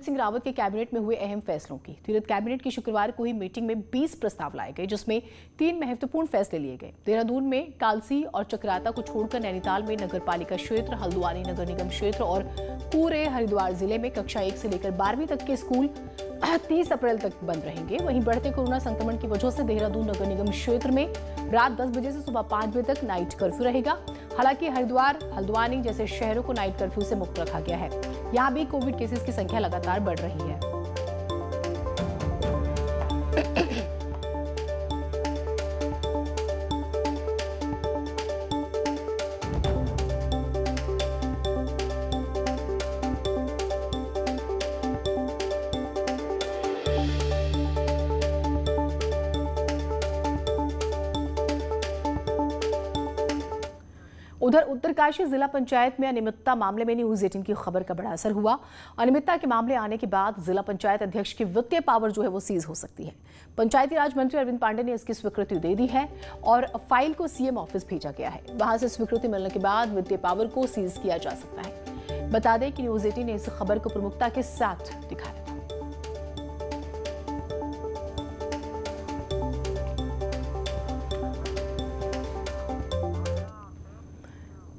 सिंह रावत के कैबिनेट में हुए अहम फैसलों की। तीरथ कैबिनेट की शुक्रवार को हुई मीटिंग में 20 प्रस्ताव लाए गए, जिसमें 3 महत्वपूर्ण फैसले लिए गए। देहरादून में कालसी और चक्राता को छोड़कर नैनीताल में नगरपालिका क्षेत्र, हल्द्वानी नगर निगम क्षेत्र और पूरे हरिद्वार जिले में कक्षा 1 से लेकर 12वीं तक के स्कूल 30 अप्रैल तक बंद रहेंगे। वहीं बढ़ते कोरोना संक्रमण की वजह से देहरादून नगर निगम क्षेत्र में रात 10 बजे से सुबह 5 बजे तक नाइट कर्फ्यू रहेगा। हालांकि हरिद्वार, हल्द्वानी जैसे शहरों को नाइट कर्फ्यू से मुक्त रखा गया है। यहाँ भी कोविड केसेस की संख्या लगातार बढ़ रही है। उधर उत्तरकाशी जिला पंचायत में अनियमितता मामले में न्यूज 18 की खबर का बड़ा असर हुआ। अनियमितता के मामले आने के बाद जिला पंचायत अध्यक्ष की वित्तीय पावर जो है वो सीज हो सकती है। पंचायती राज मंत्री अरविंद पांडे ने इसकी स्वीकृति दे दी है और फाइल को सीएम ऑफिस भेजा गया है। वहां से स्वीकृति मिलने के बाद वित्तीय पावर को सीज किया जा सकता है। बता दें कि न्यूज 18 ने इस खबर को प्रमुखता के साथ दिखाया।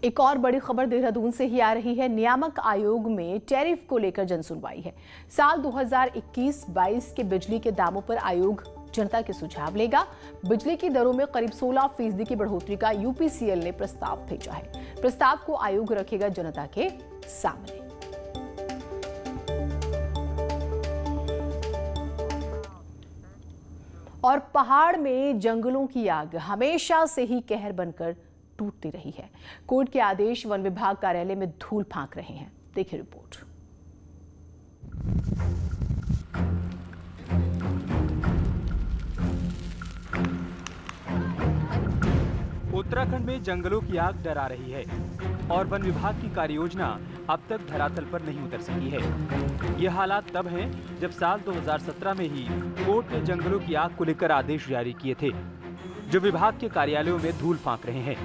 एक और बड़ी खबर देहरादून से ही आ रही है। नियामक आयोग में टैरिफ को लेकर जनसुनवाई है। साल 2021-22 के बिजली के दामों पर आयोग जनता के सुझाव लेगा। बिजली की दरों में करीब 16% की बढ़ोतरी का यूपीसीएल ने प्रस्ताव भेजा है। प्रस्ताव को आयोग रखेगा जनता के सामने। और पहाड़ में जंगलों की आग हमेशा से ही कहर बनकर टूटती रही है। कोर्ट के आदेश वन विभाग कार्यालय में धूल फांक रहे हैं। देखिए रिपोर्ट। उत्तराखंड में जंगलों की आग डरा रही है और वन विभाग की कार्ययोजना अब तक धरातल पर नहीं उतर सकी है। ये हालात तब हैं जब साल 2017 में ही कोर्ट ने जंगलों की आग को लेकर आदेश जारी किए थे, जो विभाग के कार्यालयों में धूल फांक रहे हैं।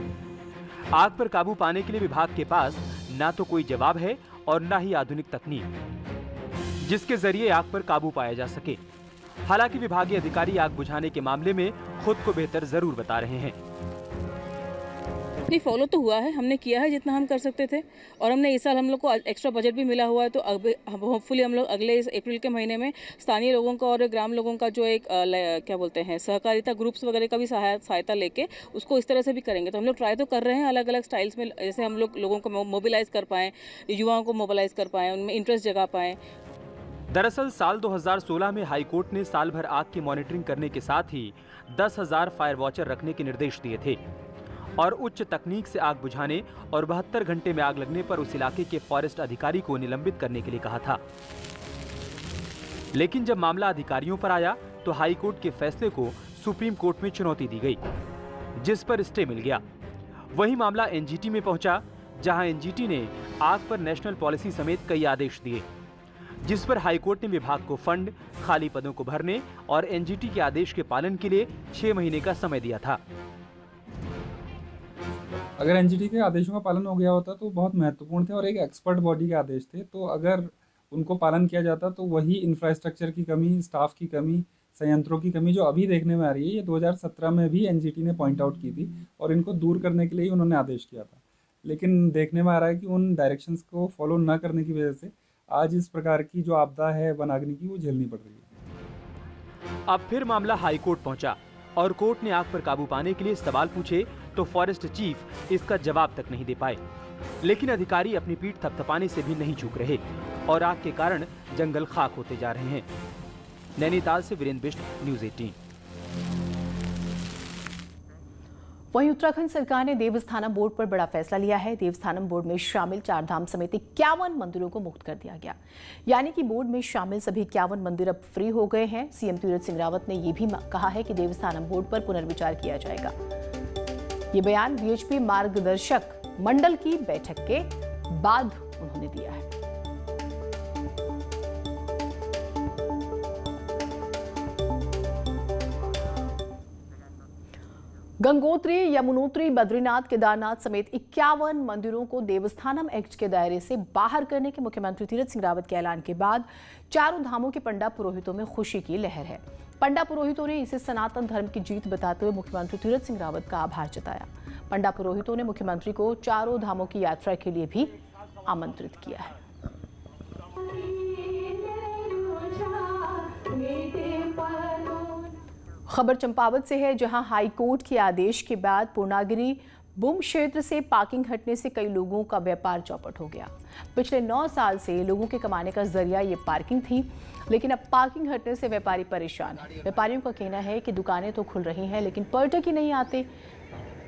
आग पर काबू पाने के लिए विभाग के पास ना तो कोई जवाब है और ना ही आधुनिक तकनीक जिसके जरिए आग पर काबू पाया जा सके। हालांकि विभागीय अधिकारी आग बुझाने के मामले में खुद को बेहतर जरूर बता रहे हैं। नहीं, फॉलो तो हुआ है, हमने किया है जितना हम कर सकते थे और हमने इस साल हम लोग को एक्स्ट्रा बजट भी मिला हुआ है। तो अब होपफुली हम लोग अगले इस अप्रैल के महीने में स्थानीय लोगों का और ग्राम लोगों का जो एक क्या बोलते हैं सहकारिता ग्रुप्स वगैरह का भी सहायता लेके उसको इस तरह से भी करेंगे। तो हम लोग ट्राई तो कर रहे हैं अलग अलग स्टाइल्स में, जैसे हम लोग लोगों को मोबिलाइज कर पाएँ, युवाओं को मोबिलाइज कर पाएँ, उनमें इंटरेस्ट जगा पाएँ। दरअसल साल 2016 में हाईकोर्ट ने साल भर आग की मॉनिटरिंग करने के साथ ही 10,000 फायर वॉचर रखने के निर्देश दिए थे और उच्च तकनीक से आग बुझाने और 72 घंटे में आग लगने पर उस इलाके के फॉरेस्ट अधिकारी को निलंबित करने के लिए कहा था। लेकिन जब मामला अधिकारियों पर आया तो हाई कोर्ट के फैसले को सुप्रीम कोर्ट में चुनौती दी गई, जिस पर स्टे मिल गया। वही मामला एनजीटी में पहुंचा, जहां एनजीटी ने आग पर नेशनल पॉलिसी समेत कई आदेश दिए, जिस पर हाईकोर्ट ने विभाग को फंड, खाली पदों को भरने और एनजीटी के आदेश के पालन के लिए 6 महीने का समय दिया था। अगर एनजीटी के आदेशों का पालन हो गया होता तो बहुत महत्वपूर्ण थे और एक एक्सपर्ट बॉडी के आदेश थे, तो अगर उनको पालन किया जाता तो वही इंफ्रास्ट्रक्चर की कमी, स्टाफ की कमी, संयंत्रों की कमी जो अभी देखने में आ रही है, ये 2017 में भी एनजीटी ने पॉइंट आउट की थी और इनको दूर करने के लिए ही उन्होंने आदेश किया था। लेकिन देखने में आ रहा है कि उन डायरेक्शंस को फॉलो न करने की वजह से आज इस प्रकार की जो आपदा है वनाग्नि की, वो झेलनी पड़ रही है। अब फिर मामला हाईकोर्ट पहुंचा और कोर्ट ने आग पर काबू पाने के लिए सवाल पूछे तो फॉरेस्ट चीफ इसका जवाब तक नहीं दे पाए। लेकिन अधिकारी अपनी पीठ थपथपाने से भी नहीं चूक रहे और आग के कारण जंगल खाक होते जा रहे हैं। नैनीताल से वीरेंद्र बिष्ट, न्यूज़ 18। वहीं उत्तराखंड सरकार ने देवस्थानम बोर्ड पर बड़ा फैसला लिया है। देवस्थानम बोर्ड में शामिल 4 धाम समेत 51 मंदिरों को मुक्त कर दिया गया, यानी कि बोर्ड में शामिल सभी 51 मंदिर अब फ्री हो गए हैं। सीएम तीरथ सिंह रावत ने यह भी कहा है कि देवस्थानम बोर्ड पर पुनर्विचार किया जाएगा। ये बयान वीएचपी मार्गदर्शक मंडल की बैठक के बाद उन्होंने दिया है। गंगोत्री, यमुनोत्री, बद्रीनाथ, केदारनाथ समेत 51 मंदिरों को देवस्थानम एक्ट के दायरे से बाहर करने के मुख्यमंत्री तीरथ सिंह रावत के ऐलान के बाद चारों धामों के पंडा पुरोहितों में खुशी की लहर है। पंडा पुरोहितों ने इसे सनातन धर्म की जीत बताते हुए मुख्यमंत्री तीरथ सिंह रावत का आभार जताया। पंडा पुरोहितों ने मुख्यमंत्री को चारों धामों की यात्रा के लिए भी आमंत्रित किया है। खबर चंपावत से है, जहां हाई कोर्ट के आदेश के बाद पूर्णागिरी बुम क्षेत्र से पार्किंग हटने से कई लोगों का व्यापार चौपट हो गया। पिछले 9 साल से लोगों के कमाने का जरिया ये पार्किंग थी, लेकिन अब पार्किंग हटने से व्यापारी परेशान हैं। व्यापारियों का कहना है कि दुकानें तो खुल रही हैं, लेकिन पर्यटक ही नहीं आते,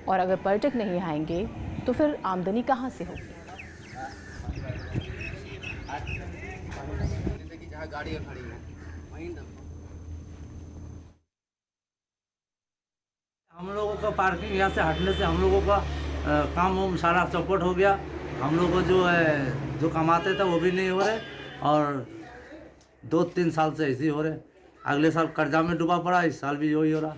और अगर पर्यटक नहीं आएंगे तो फिर आमदनी कहां से होगी। हम लोगों का पार्किंग यहाँ से हटने से हम लोगों का काम वाम सारा चौपट हो गया। हम लोग को जो कमाते थे वो भी नहीं हो रहे, और 2-3 साल से ऐसे ही हो रहे। अगले साल कर्जा में डूबा पड़ा, इस साल भी वही हो रहा।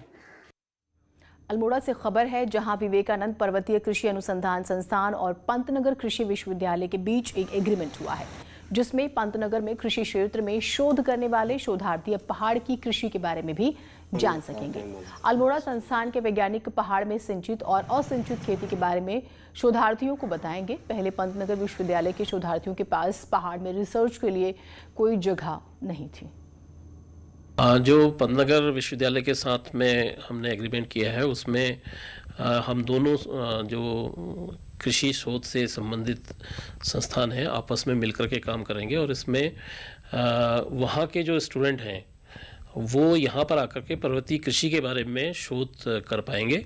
अल्मोड़ा से खबर है, जहां विवेकानंद पर्वतीय कृषि अनुसंधान संस्थान और पंतनगर कृषि विश्वविद्यालय के बीच एक एग्रीमेंट हुआ है, जिसमें पंतनगर में कृषि क्षेत्र में शोध करने वाले शोधार्थी अब पहाड़ की कृषि के बारे में भी जान सकेंगे। अल्मोड़ा संस्थान के वैज्ञानिक पहाड़ में सिंचित और असिंचित खेती के बारे में शोधार्थियों को बताएंगे। पहले पंतनगर विश्वविद्यालय के शोधार्थियों के पास पहाड़ में रिसर्च के लिए कोई जगह नहीं थी। जो पंतनगर विश्वविद्यालय के साथ में हमने एग्रीमेंट किया है, उसमें हम दोनों जो कृषि शोध से संबंधित संस्थान हैं आपस में मिलकर के काम करेंगे, और इसमें वहाँ के जो स्टूडेंट हैं वो यहाँ पर आकर के पर्वतीय कृषि के बारे में शोध कर पाएंगे।